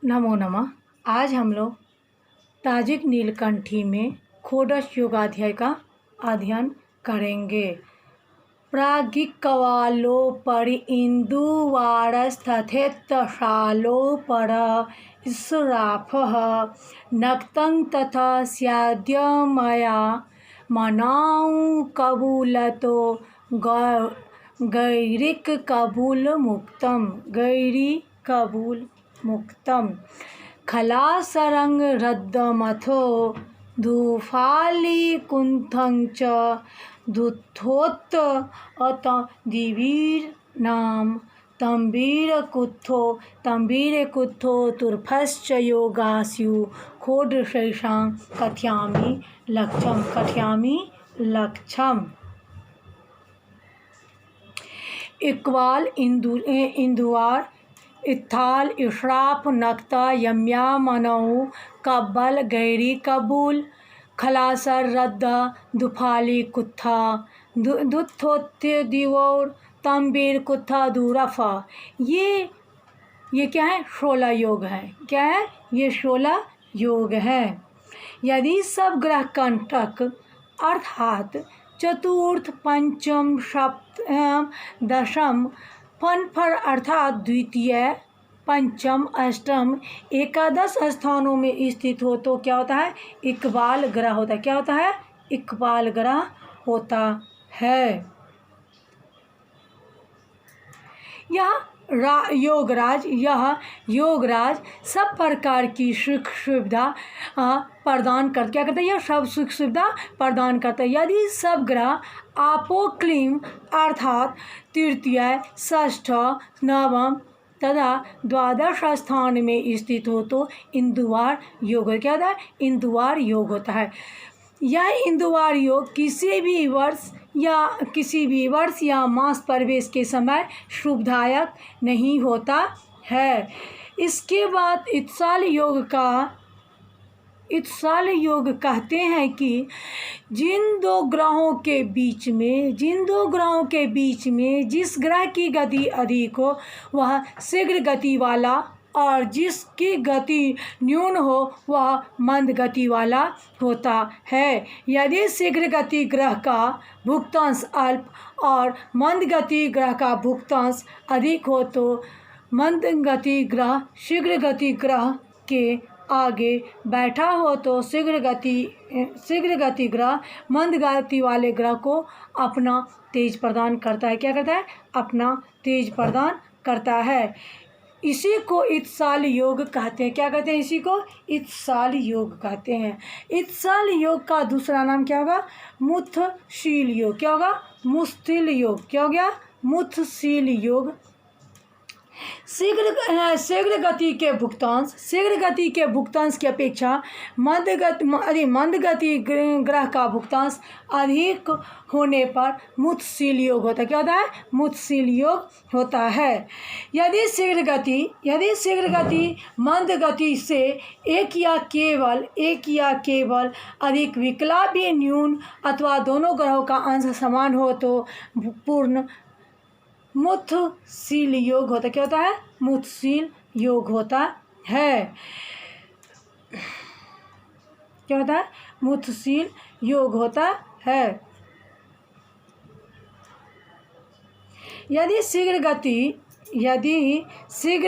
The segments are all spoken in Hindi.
नमो नमः। आज हम लोग ताजिक नीलकंठी में षोडश योगाध्याय का अध्ययन करेंगे। प्रागिकवालोपर इंदुवारस्तथेत्तशालोपर इस्राफः नक्तं तथा स्याद्यमया मनाउकबूलतो गैरिकबूलमुक्तं खलासरङ्गरद्दमथो धूफालिकुण्ठं च दुत्थोत्त अतदिवीर्नां तंबीरकुत्थो तुर्फश्च योगास्यु षोडशैषां कथयामि लक्ष्यम्। इक्बाल इंदुवार इत्थाल इशराफ नक्ता यम्या मनऊ कब्बल गैरी कबूल खलासर रद्दा दुफाली कुत्था दुत्थोत्य दिवोर तंबीर कुत्था दूरफा। ये क्या है? 16 योग है। क्या है? ये 16 योग है। यदि सब ग्रह कंटक अर्थात चतुर्थ पंचम सप्तम दशम फनफर अर्थात द्वितीय पंचम अष्टम एकादश स्थानों में स्थित हो तो क्या होता है? इकबाल ग्रह होता है। क्या होता है? इकबाल ग्रह होता है। यह योगराज सब प्रकार की सुख सुविधा प्रदान कर क्या करता है? यह सब सुख सुविधा प्रदान करता है। यदि सब ग्रह आपोक्लिम अर्थात तृतीय षष्ठ नवम तथा द्वादश स्थान में स्थित हो तो इंदुवार योग क्या होता है? इंदुवार योग होता है। यह इंदुवार योग किसी भी वर्ष या मास प्रवेश के समय शुभदायक नहीं होता है। इसके बाद इत्साल योग कहते हैं कि जिन दो ग्रहों के बीच में जिस ग्रह की गति अधिक हो वह शीघ्र गति वाला और जिसकी गति न्यून हो वह मंद गति वाला होता है। यदि शीघ्र गति ग्रह का भुक्तांश अल्प और मंद गति ग्रह का भुक्तांश अधिक हो तो मंद गति ग्रह शीघ्र गति ग्रह के आगे बैठा हो तो शीघ्र गति ग्रह मंद गति वाले ग्रह को अपना तेज प्रदान करता है। क्या करता है? अपना तेज प्रदान करता है। इसी को इत्साल योग कहते हैं। क्या कहते हैं? इसी को इत्साल योग कहते हैं। इत्साल योग का दूसरा नाम क्या होगा? मुत्थशील योग। क्या होगा? मुत्थशील योग। क्या हो गया? मुत्थशील योग। शीघ्र गति के भुक्तांश की अपेक्षा मंद गति ग्रह का भुक्तांश अधिक होने पर मुत्थशील योग होता है। क्या होता है? मुत्थशील योग होता है। यदि शीघ्र गति मंद गति से एक या केवल अधिक विकला भी न्यून अथवा दोनों ग्रहों का अंश समान हो तो पूर्ण मुत्थशील योग होता है। क्या होता है? मुत्थशील योग होता है। क्या होता है? मुत्थशील योग होता है। यदि शीघ्र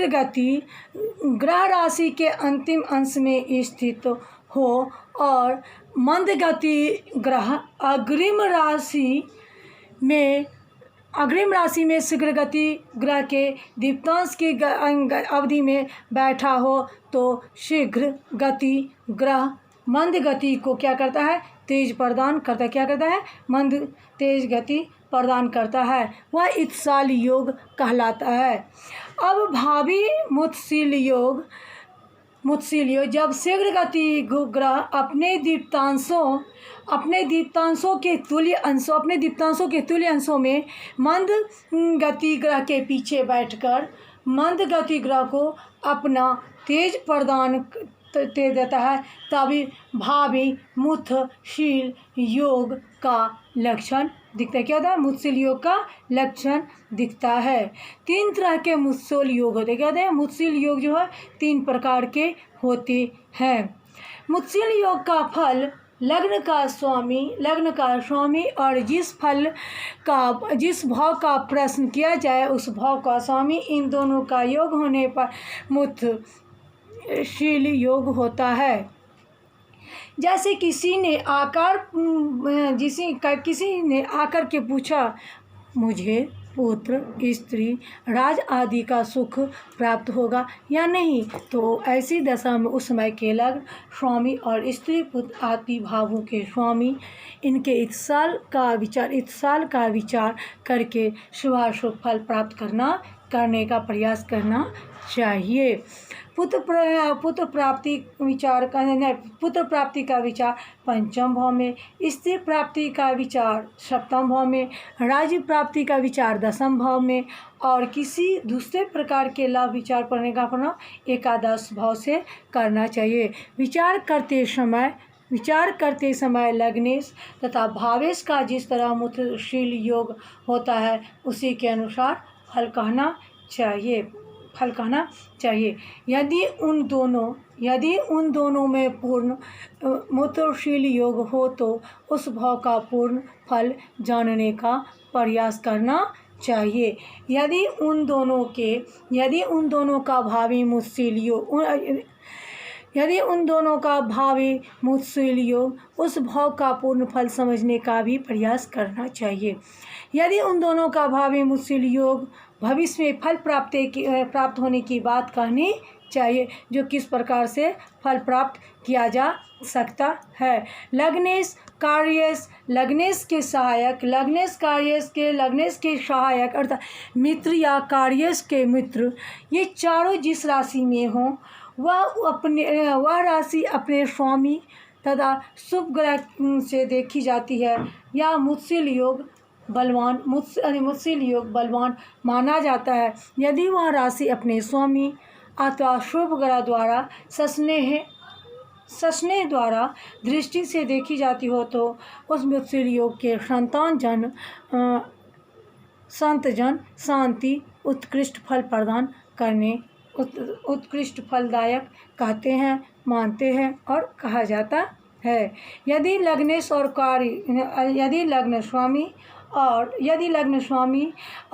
गति ग्रह राशि के अंतिम अंश में स्थित हो और मंद गति ग्रह अग्रिम राशि में शीघ्र गति ग्रह के दीप्तांश की अवधि में बैठा हो तो शीघ्र गति ग्रह मंद गति को क्या करता है? तेज प्रदान करता है। क्या करता है? तेज गति प्रदान करता है। वह इत्साल योग कहलाता है। अब भावी मुत्थशील योग जब शीघ्र गति ग्रह अपने दीप्तांशों के तुल्य अंशों में मंद गति ग्रह के पीछे बैठकर मंद गति ग्रह को अपना तेज प्रदान दे देता है तभी भावी मुत्थशील योग का लक्षण दिखता है। क्या होता है? मुत्सुल योग का लक्षण दिखता है। 3 तरह के मुत्सुल योग होते हैं। क्या होते हैं? मुत्सुल योग जो है 3 प्रकार के होते हैं। मुत्सुल योग का फल लग्न का स्वामी और जिस भाव का प्रश्न किया जाए उस भाव का स्वामी, इन दोनों का योग होने पर मुत्सुल योग होता है। जैसे किसी ने आकर के पूछा, मुझे पुत्र, स्त्री, राज आदि का सुख प्राप्त होगा या नहीं, तो ऐसी दशा में उस समय के लग्न स्वामी और स्त्री पुत्र आदि भावों के स्वामी इनके इत्साल का विचार करके शुभाशुभ फल प्राप्त करने का प्रयास करना चाहिए। पुत्र प्राप्ति का विचार पंचम भाव में, स्त्री प्राप्ति का विचार सप्तम भाव में, राज्य प्राप्ति का विचार दसम भाव में और किसी दूसरे प्रकार के लाभ विचार करने का अपना एकादश भाव से करना चाहिए। विचार करते समय लग्नेश तथा भावेश का जिस तरह मुत्सुल योग होता है उसी के अनुसार फल कहना चाहिए। यदि उन दोनों में पूर्ण मुत्सुल योग हो तो उस भाव का पूर्ण फल जानने का प्रयास करना चाहिए। यदि उन दोनों का भावी मुत्सुल योग उस भाव का पूर्ण फल समझने का भी प्रयास करना चाहिए। यदि उन दोनों का भावी मुत्सुल योग भविष्य में फल प्राप्त होने की बात कहनी चाहिए, जो किस प्रकार से फल प्राप्त किया जा सकता है। लग्नेश के सहायक अर्थात मित्र या कार्येश के मित्र, ये चारों जिस राशि में हों वह राशि अपने स्वामी तथा शुभ ग्रह से देखी जाती है या मुत्सुल योग बलवान माना जाता है। यदि वह राशि अपने स्वामी अथवा शुभ ग्रह द्वारा सस्नेह द्वारा दृष्टि से देखी जाती हो तो उस मुत्सुल योग के संतजन शांति उत्कृष्ट फलदायक कहते हैं, मानते हैं और कहा जाता है। यदि लग्न स्वामी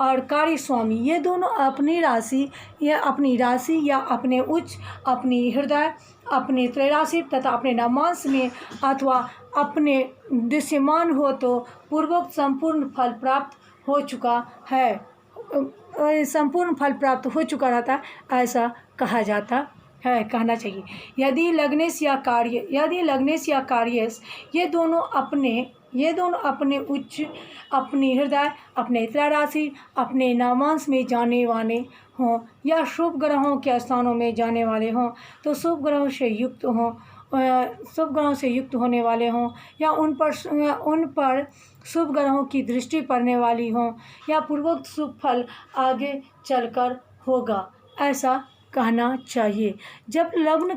और कार्य स्वामी ये दोनों अपनी राशि या अपने उच्च, अपनी हृदय, अपने त्रैराशि तथा अपने नवमांश में अथवा अपने दृश्यमान हो तो पूर्वोक्त संपूर्ण फल प्राप्त हो चुका रहता है, ऐसा कहना चाहिए। यदि लग्नेश या कार्येश ये दोनों अपने उच्च, अपनी हृदय, अपने त्रैराशि, अपने नवमांश में जाने वाले हों या शुभ ग्रहों के स्थानों में जाने वाले हों तो शुभ ग्रहों से युक्त होने वाले हों या उन पर शुभ ग्रहों की दृष्टि पड़ने वाली हों या पूर्वोक्त शुभ फल आगे चलकर होगा, ऐसा कहना चाहिए। जब लग्न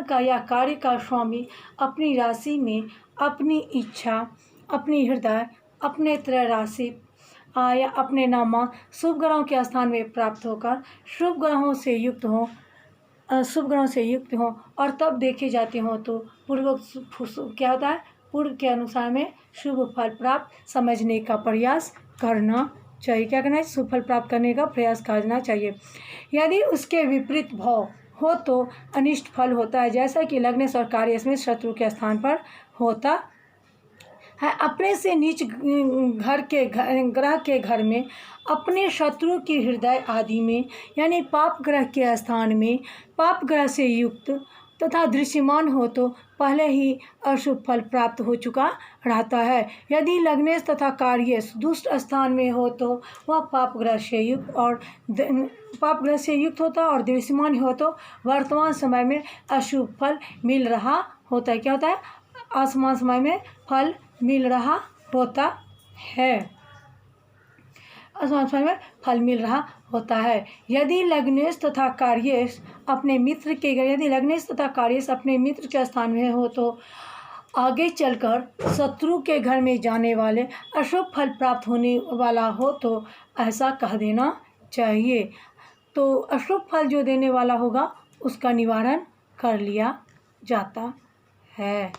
का या कार्य का स्वामी अपनी राशि में अपनी इच्छा, अपनी हृदय, अपने त्रैराशि या अपने नामा शुभ ग्रहों के स्थान में प्राप्त होकर शुभ ग्रहों से युक्त हों और तब देखे जाते हों तो क्या होता है, पूर्व के अनुसार में शुभ फल प्राप्त समझने का प्रयास करना चाहिए। क्या करना है? शुभ फल प्राप्त करने का प्रयास करना चाहिए। यदि उसके विपरीत भाव हो तो अनिष्ट फल होता है, जैसा कि लग्नेश और कार्येश में शत्रु के स्थान पर होता है। अपने से नीच ग्रह के घर में अपने शत्रु के हृदय आदि में यानी पाप ग्रह के स्थान में पाप ग्रह से युक्त तथा दृश्यमान हो तो पहले ही अशुभ फल प्राप्त हो चुका रहता है। यदि लग्नेश तथा कार्येश दुष्ट स्थान में हो तो वह पाप ग्रह से युक्त होता और दृश्यमान हो तो वर्तमान समय में अशुभ फल मिल रहा होता है। क्या होता है? आसमान समय में फल मिल रहा होता है, आसमान समय में फल मिल रहा होता है। यदि लग्नेश तथा कार्येश अपने मित्र के स्थान में हो तो आगे चलकर शत्रु के घर में जाने वाले अशुभ फल प्राप्त होने वाला हो तो ऐसा कह देना चाहिए। तो अशुभ फल जो देने वाला होगा उसका निवारण कर लिया जाता है।